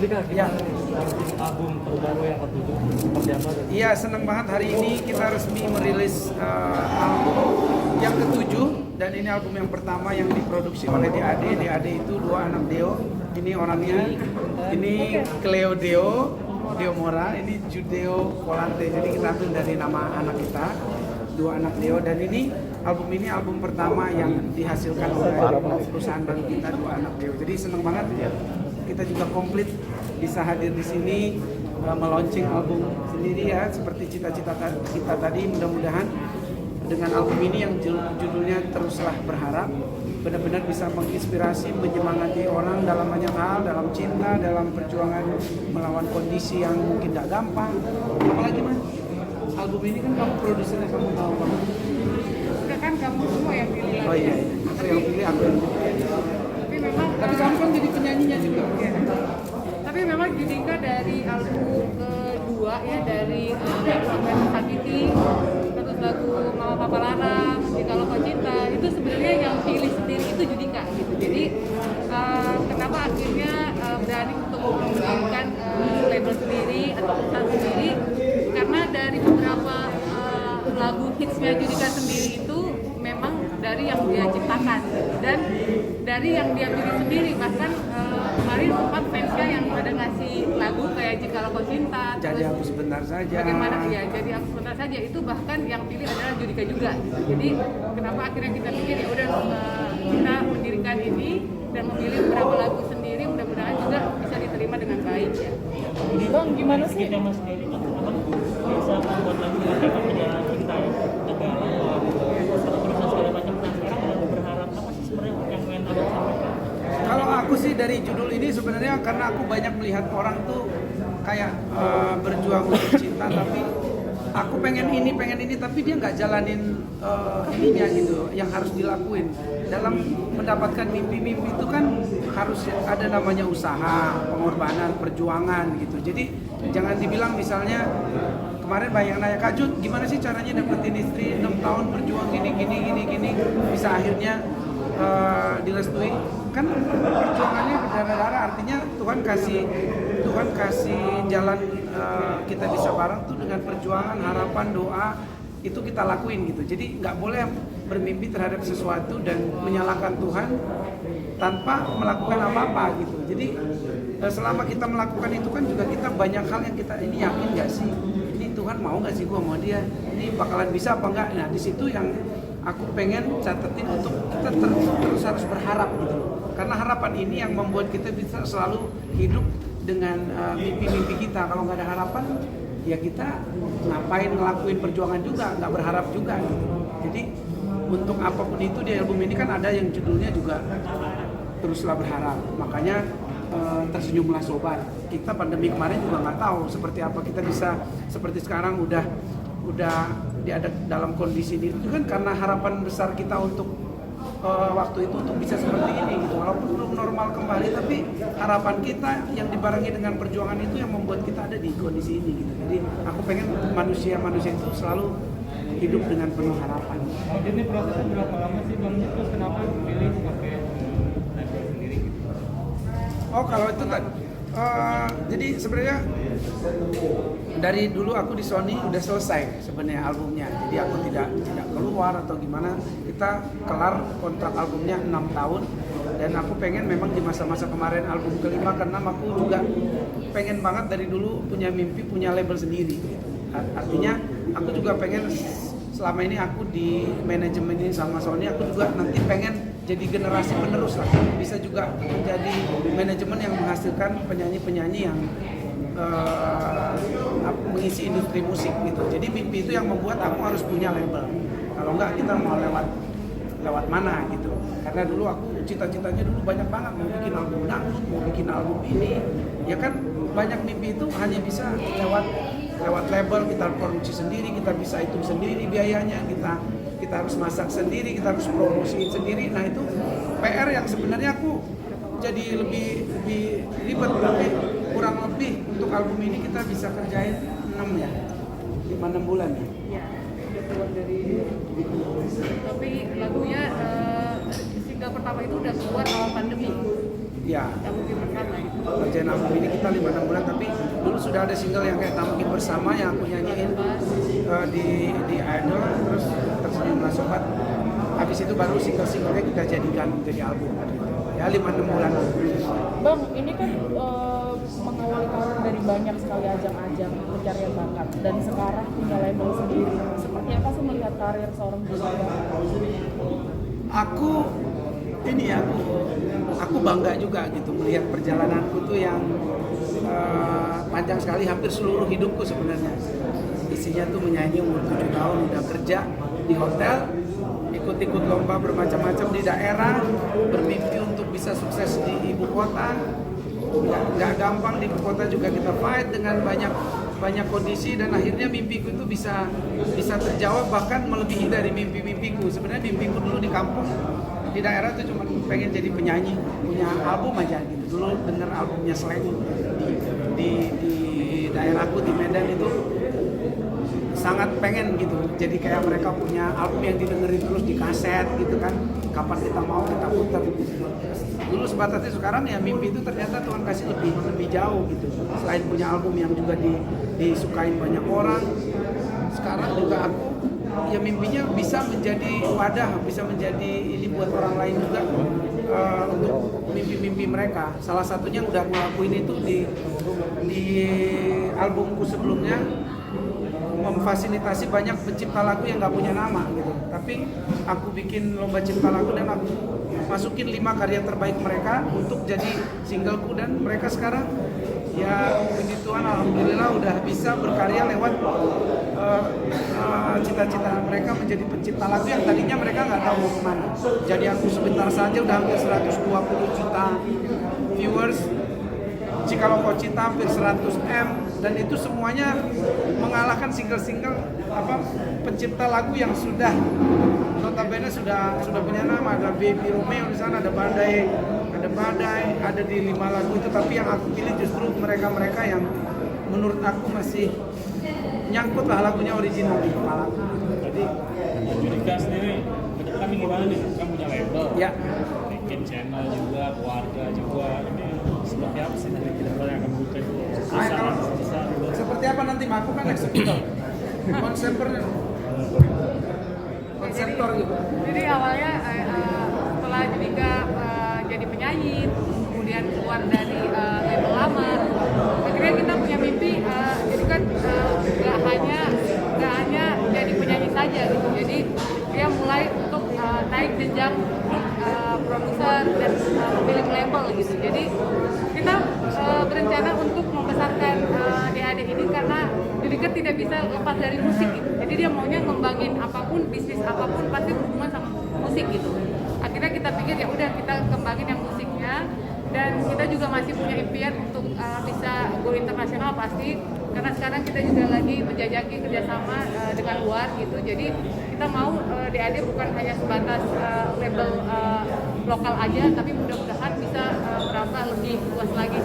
Jika Ya. album terbaru yang ketujuh seperti apa? Iya, senang banget hari ini kita resmi merilis album yang ketujuh, dan ini album yang pertama yang diproduksi oleh DAD. DAD itu dua anak Deo. Ini orangnya, ini Cleo Deo Mora, ini Judeo Volante. Jadi kita ambil dari nama anak kita, dua anak Deo. Dan ini album pertama yang dihasilkan oleh perusahaan baru kita, dua anak Deo. Jadi senang banget kita juga komplit bisa hadir di sini, meluncing album sendiri ya, seperti cita-cita kita tadi. Mudah-mudahan dengan album ini yang judulnya Teruslah Berharap benar-benar bisa menginspirasi, menyemangati orang dalam banyak hal, dalam cinta, dalam perjuangan melawan kondisi yang mungkin gak gampang. Apalagi Mas, album ini kan kamu produsernya, kamu tahu banget. Udah kan kamu semua yang pilih. Oh iya, aku yang pilih, aku yang pilih. Tapi memang Tapi kamu kan jadi penyanyinya juga. Tapi memang Judika dari album kedua ya, dari lagu Sampai Tersakiti, terus lagu Mama Papa Larang, Jikalau Kau Cinta, itu sebenarnya yang pilih sendiri itu Judika gitu. Jadi kenapa akhirnya berani untuk menggunakan label sendiri atau perusahaan sendiri, karena dari beberapa lagu hitsnya Judika sendiri itu memang dari yang dia ciptakan dan dari yang dia pilih sendiri. Bahkan kemarin sempat fansnya yang pada ngasih lagu kayak Jikalau Kau Cinta, Jadi Aku Sebentar Saja. bagaimana ya, Jadi Aku Sebentar Saja, itu bahkan yang pilih adalah Judika juga gitu. Jadi kenapa akhirnya kita pikir ya udah kita mendirikan ini dan memilih beberapa lagu sendiri, mudah-mudahan juga bisa diterima dengan baik ya. Bang, gimana sih? Kita mas sendiri kan abang bisa membuat lagu yang kayak perjalanan cinta ya, negara, perusahaan segala macam. Nah sekarang lagu berharap apa sih sebenarnya yang ingin abang sampaikan? Kalau aku sih dari judul ini sebenarnya karena aku banyak melihat orang tuh kayak berjuang untuk cinta, tapi aku pengen ini tapi dia nggak jalanin ininya gitu, yang harus dilakuin dalam mendapatkan mimpi itu kan harus ada namanya usaha, pengorbanan, perjuangan gitu. Jadi jangan dibilang misalnya kemarin banyak yang nanya, Kak Jud, gimana sih caranya dapetin istri 6 tahun berjuang gini bisa akhirnya direstui. Kan perjuangannya berdarah-darah, artinya Tuhan kasih jalan kita bisa bareng tuh dengan perjuangan, harapan, doa, itu kita lakuin gitu. Jadi nggak boleh bermimpi terhadap sesuatu dan menyalahkan Tuhan tanpa melakukan apa-apa gitu. Jadi selama kita melakukan itu kan juga kita banyak hal yang kita ini yakin nggak sih, ini Tuhan mau nggak sih gua mau dia, ini bakalan bisa apa enggak. Nah di situ yang aku pengen catetin untuk kita terus harus berharap gitu. Karena harapan ini yang membuat kita bisa selalu hidup dengan mimpi-mimpi kita. Kalau nggak ada harapan, ya kita ngapain ngelakuin perjuangan juga, nggak berharap juga gitu. Jadi untuk apapun itu di album ini kan ada yang judulnya juga Teruslah Berharap. Makanya tersenyumlah sobat. Kita pandemi kemarin juga nggak tahu seperti apa kita bisa seperti sekarang udah ada dalam kondisi ini. Itu kan karena harapan besar kita untuk waktu itu untuk bisa seperti ini gitu. Walaupun belum normal kembali, tapi harapan kita yang dibarengi dengan perjuangan itu yang membuat kita ada di kondisi ini gitu. Jadi aku pengen manusia itu selalu hidup dengan penuh harapan. Ini prosesnya berapa lama sih Bang? Terus kenapa pilih pakai label sendiri gitu? Oh kalau itu kan jadi sebenarnya dari dulu aku di Sony udah selesai sebenarnya albumnya. Jadi aku tidak keluar atau gimana. Kita kelar kontrak albumnya 6 tahun dan aku pengen memang di masa-masa kemarin album kelima ke-6 aku juga pengen banget dari dulu punya mimpi punya label sendiri gitu. Artinya aku juga pengen selama ini aku di manajemen ini sama Sony, aku juga nanti pengen jadi generasi penerus lah, bisa juga menjadi manajemen yang menghasilkan penyanyi-penyanyi yang mengisi industri musik gitu. Jadi mimpi itu yang membuat aku harus punya label. Kalau enggak kita mau lewat mana gitu. Karena dulu aku cita-citanya dulu banyak banget, mau bikin album dangdut, mau bikin album ini. Ya kan banyak mimpi itu hanya bisa lewat label, kita produksi sendiri, kita bisa hitung sendiri biayanya, kita harus masak sendiri, kita harus promosiin sendiri. Nah itu PR yang sebenarnya aku jadi lebih ribet, tapi kurang lebih untuk album ini kita bisa kerjain 5-6 bulan ya. Iya, udah keluar dari. Tapi lagunya single pertama itu udah keluar awal pandemi. Ya, yang mungkin bersama gitu. kerjaan album ini kita 5-6 bulan, tapi dulu sudah ada single yang kayak Tak Mungkin Bersama yang aku nyanyiin di Idol, terus Tersenyumlah Sobat. Habis itu baru single-singlenya kita jadikan jadi album. Ya 5-6 bulan. Bang, ini kan mengawali karir dari banyak sekali ajang-ajang pencarian bakat dan sekarang punya label sendiri. Seperti apa sih melihat karir seorang Judika? Aku bangga juga gitu melihat perjalananku tuh yang panjang sekali, hampir seluruh hidupku sebenarnya. Isinya tuh menyanyi umur 7 tahun, udah kerja di hotel, ikut-ikut lomba bermacam-macam di daerah, bermimpi untuk bisa sukses di ibu kota. Nggak gampang di ibu kota juga kita fight dengan banyak kondisi, dan akhirnya mimpiku itu bisa terjawab, bahkan melebihi dari mimpi-mimpiku. Sebenarnya mimpiku dulu di kampung, di daerah tuh cuma pengen jadi penyanyi, punya album aja gitu. Dulu denger albumnya Slang di daerahku di Medan itu sangat pengen gitu. Jadi kayak mereka punya album yang didengerin terus di kaset gitu kan. Kapan kita mau kita putar. Dulu sebatas itu, sekarang ya mimpi itu ternyata Tuhan kasih lebih jauh gitu. Selain punya album yang juga disukain banyak orang, sekarang juga aku ya mimpinya bisa menjadi wadah, bisa menjadi ini buat orang lain juga, untuk mimpi-mimpi mereka. Salah satunya yang udah aku lakuin itu di albumku sebelumnya, memfasilitasi banyak pencipta lagu yang nggak punya nama gitu. Tapi aku bikin lomba cipta lagu dan aku masukin 5 karya terbaik mereka untuk jadi singleku, dan mereka sekarang ya puji Tuhan alhamdulillah udah bisa berkarya lewat cita-cita mereka menjadi pencipta lagu yang tadinya mereka nggak tahu mau kemana. Jadi aku sebentar saja udah hampir 120 juta viewers, Cikalongko Cinta hampir 100M, dan itu semuanya mengalahkan single-single pencipta lagu yang sudah notabene sudah punya nama. Ada Baby Romeo di sana, ada Badai, ada di 5 lagu itu, tapi yang aku pilih justru mereka-mereka yang menurut aku masih nyangkut lah lagunya original di kepala. Jadi Judika sendiri ke depan gimana nih? Kan punya label, ya, bikin channel juga, keluarga juga. Ini seperti apa sih dari ke depan yang akan buka itu? seperti apa nanti? Aku kan eksekutor, konseptor gitu. Jadi awalnya setelah Judika jadi penyanyi, kemudian keluar dari label lama, akhirnya kita punya mimpi. Jadi kan nggak hanya jadi penyanyi saja gitu. Jadi dia mulai untuk naik jenjang produser dan pemilik label gitu. Jadi kita berencana untuk membesarkan adik-adik ini karena Judika tidak bisa lepas dari musik gitu. Jadi dia maunya ngembangin apapun, bisnis apapun pasti berhubungan sama musik gitu. Akhirnya kita pikir ya udah kita kembangin yang musiknya, dan kita juga masih punya impian untuk bisa go internasional pasti, karena sekarang kita juga lagi menjajaki kerjasama dengan luar gitu. Jadi kita mau adik-adik bukan hanya sebatas label lokal aja, tapi mudah-mudahan bisa merambah lebih luas lagi